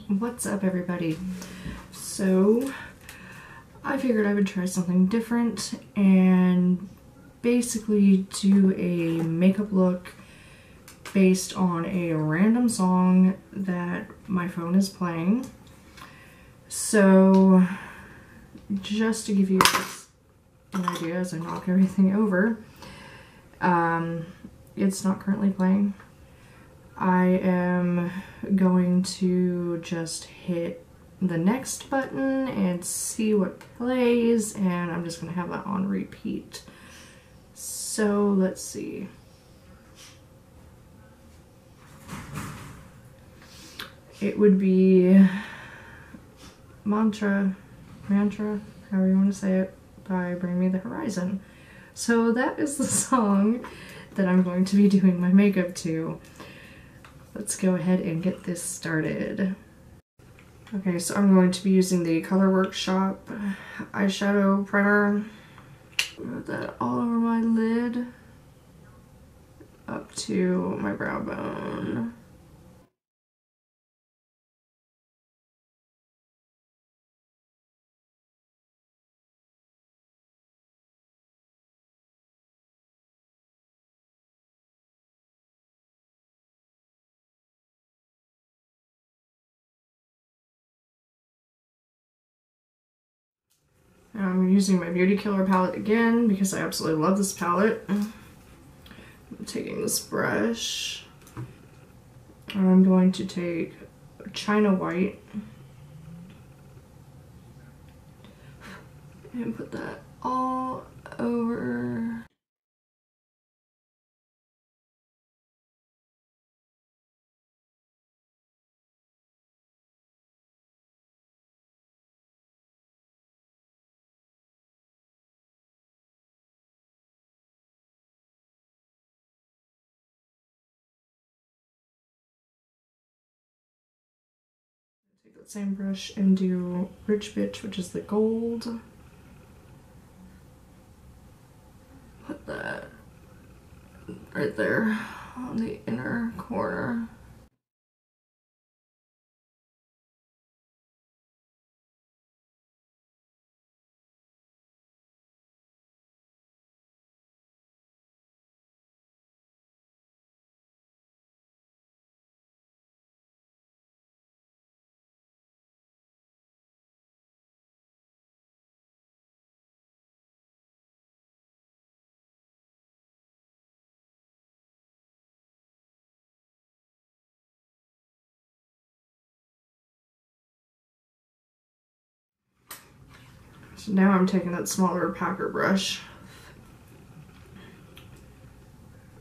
What's up, everybody? So I figured I would try something different and basically do a makeup look based on a random song that my phone is playing. So just to give you an idea as I knock everything over, it's not currently playing. I am going to just hit the next button and see what plays, and I'm just going to have that on repeat. So let's see. It would be Mantra, however you want to say it, by Bring Me the Horizon. So that is the song that I'm going to be doing my makeup to. Let's go ahead and get this started. Okay, so I'm going to be using the Color Workshop eyeshadow primer. Put that all over my lid, up to my brow bone. I'm using my Beauty Killer palette again because I absolutely love this palette. I'm taking this brush. I'm going to take China White and put that all over. Take that same brush and do Rich Bitch, which is the gold. Put that right there on the inner corner. So now I'm taking that smaller packer brush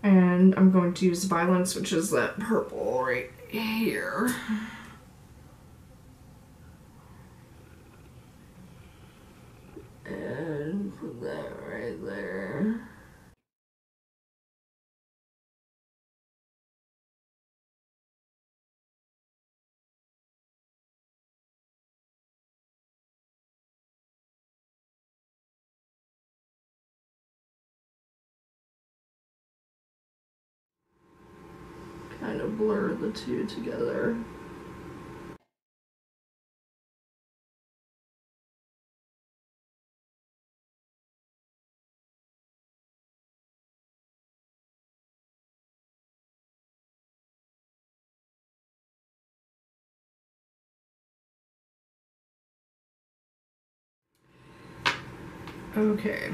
and I'm going to use Violence, which is that purple right here. And put that right there. Kind of blur the two together. Okay.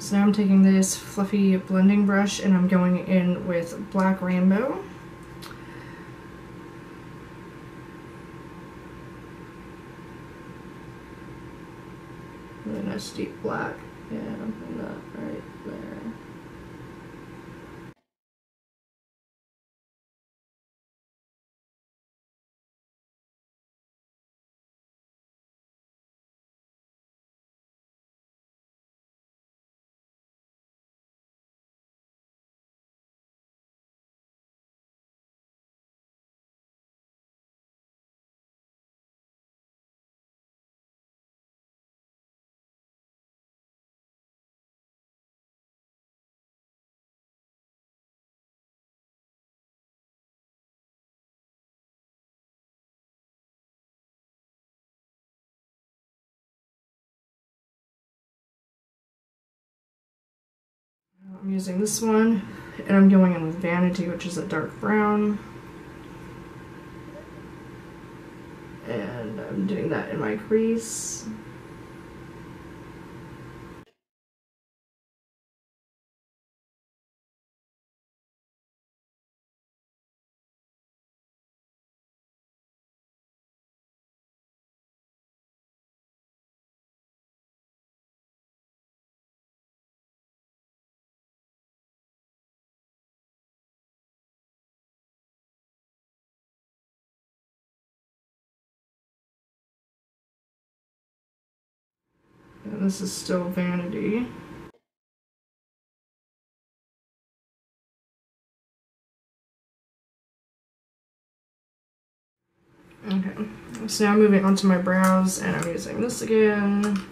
So now I'm taking this fluffy blending brush and I'm going in with Black Rainbow. Really nice deep black. Yeah, I'm putting that right there. I'm using this one, and I'm going in with Vanity, which is a dark brown. And I'm doing that in my crease. And this is still Vanity. Okay, so now I'm moving on to my brows, and I'm using this again.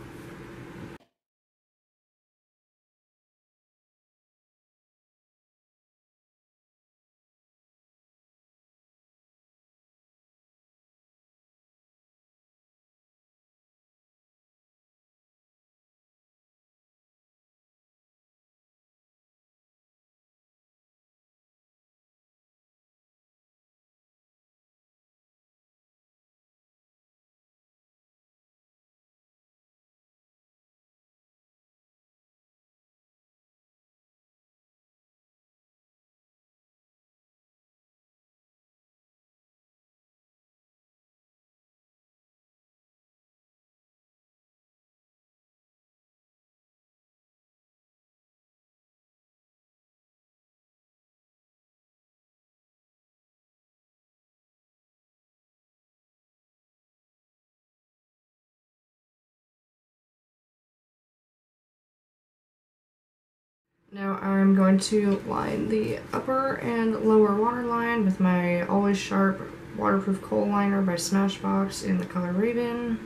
Now I'm going to line the upper and lower waterline with my Always Sharp Waterproof Kohl Liner by Smashbox in the color Raven.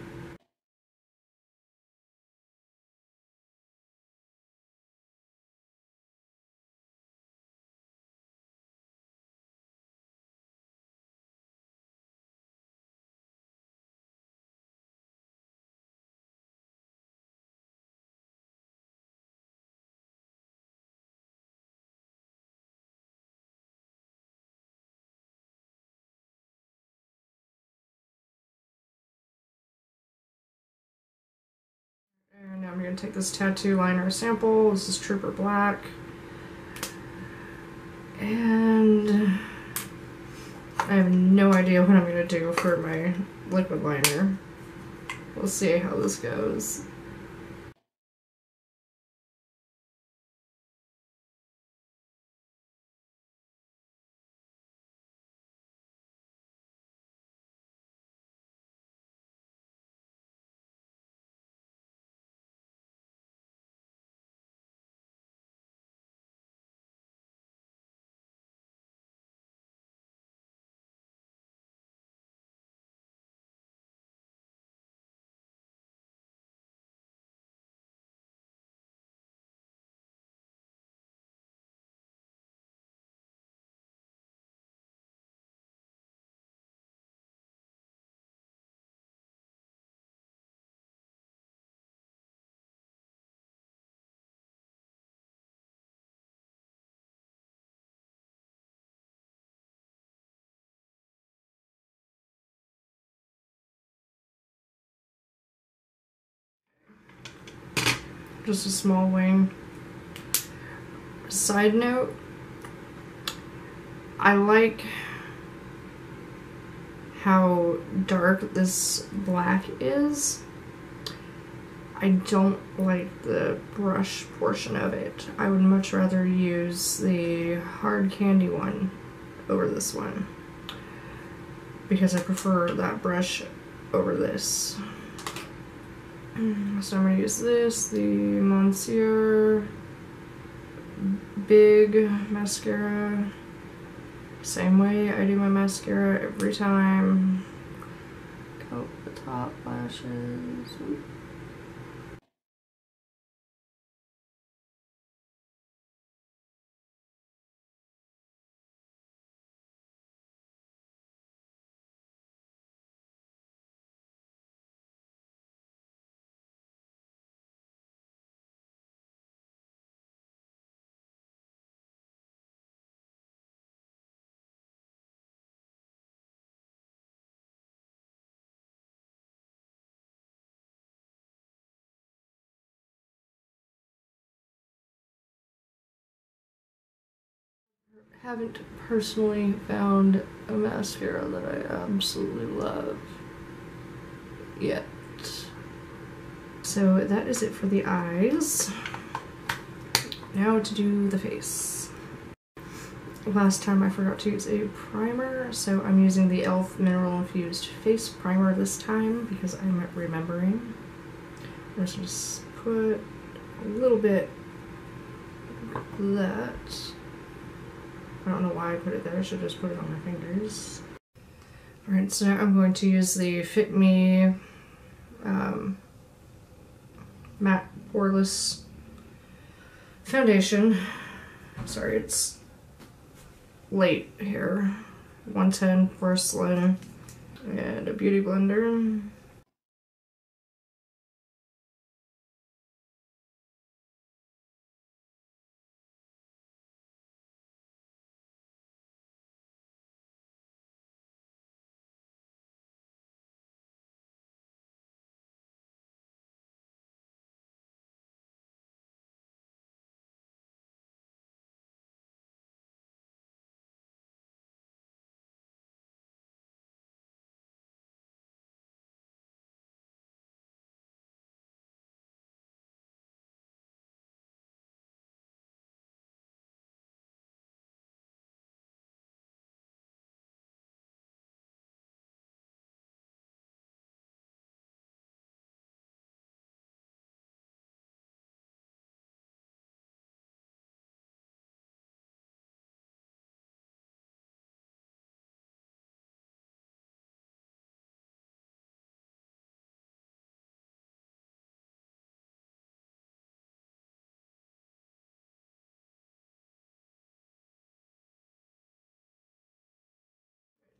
And now I'm going to take this tattoo liner sample. This is Trooper Black. And I have no idea what I'm going to do for my liquid liner. We'll see how this goes. Just a small wing. Side note, I like how dark this black is. I don't like the brush portion of it. I would much rather use the hard candy one over this one because I prefer that brush over this. So I'm going to use this, the Monsieur Big Mascara. Same way I do my mascara every time. Coat the top lashes. Haven't personally found a mascara that I absolutely love yet. So that is it for the eyes. Now to do the face. Last time I forgot to use a primer, so I'm using the e.l.f. Mineral Infused Face Primer this time because I'm remembering. Let's just put a little bit of that. I don't know why I put it there, I should just put it on my fingers. Alright, so now I'm going to use the Fit Me Matte Poreless Foundation. Sorry, it's late here. 110 porcelain and a beauty blender.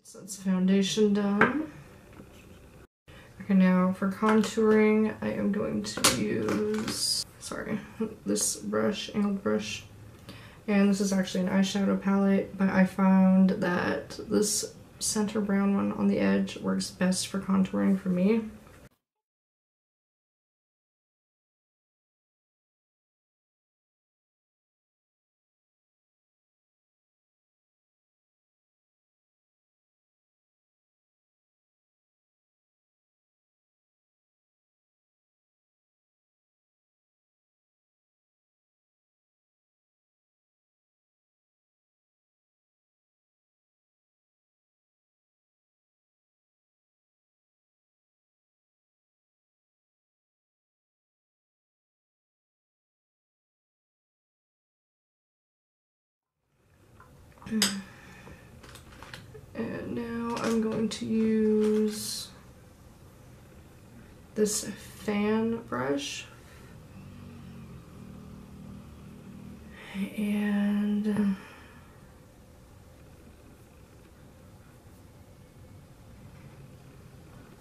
So that's the foundation done. Okay, now for contouring, I am going to use, this brush, angled brush. And this is actually an eyeshadow palette, but I found that this center brown one on the edge works best for contouring for me. And now I'm going to use this fan brush. And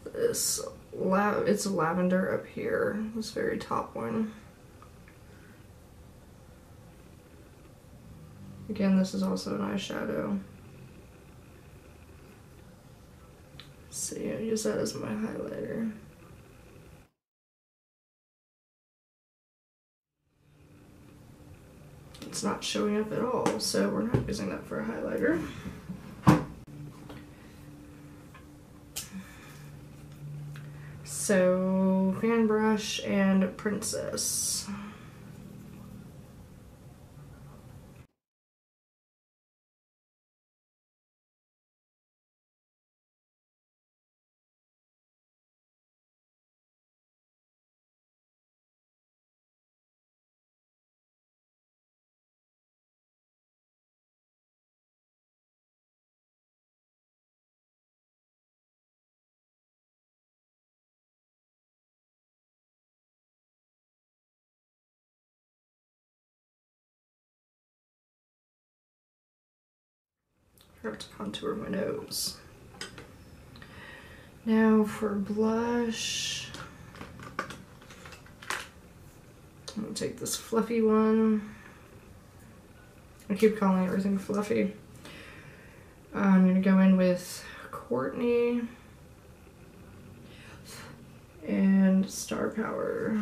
this, it's lavender up here, this very top one. Again, this is also an eyeshadow. So yeah, use that as my highlighter. It's not showing up at all, so we're not using that for a highlighter. So, fan brush and princess. I have to contour my nose. Now for blush, I'm gonna take this fluffy one. I keep calling everything fluffy. I'm gonna go in with Courtney and Star Power.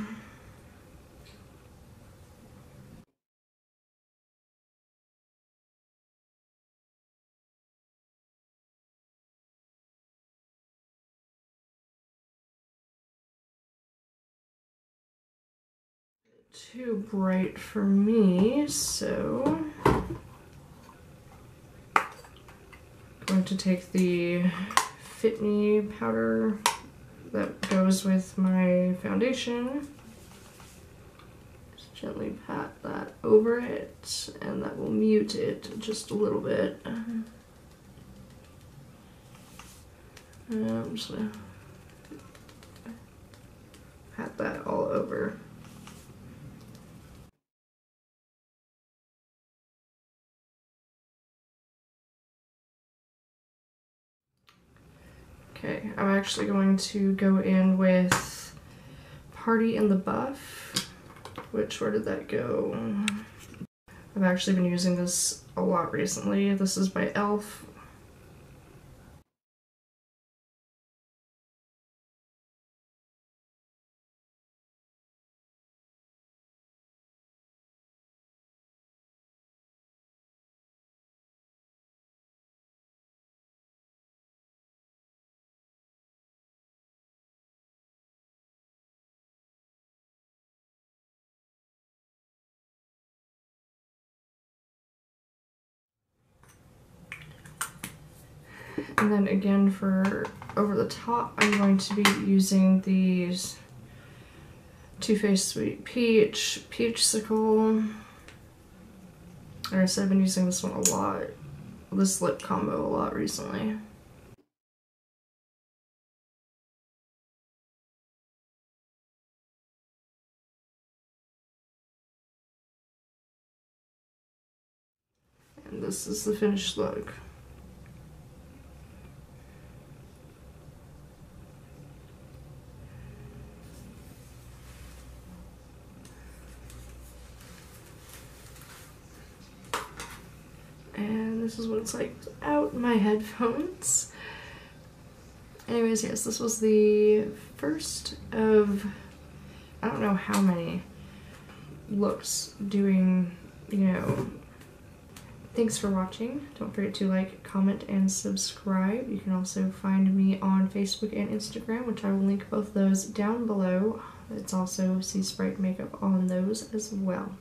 too bright for me, so I'm going to take the Fit Me powder that goes with my foundation. Just gently pat that over it, and that will mute it just a little bit. And I'm just gonna pat that all over. Okay, I'm actually going to go in with Party in the Buff, which, where did that go? I've actually been using this a lot recently. This is by e.l.f. And then again for over the top, I'm going to be using these Too Faced Sweet Peach, Peachsicle. Like I said, I've been using this one a lot, this lip combo a lot recently. And this is the finished look. And this is what it's like without my headphones. Anyways, yes, this was the first of, I don't know how many looks doing, you know. Thanks for watching. Don't forget to like, comment, and subscribe. You can also find me on Facebook and Instagram, which I will link both those down below. It's also Sea Sprite Makeup on those as well.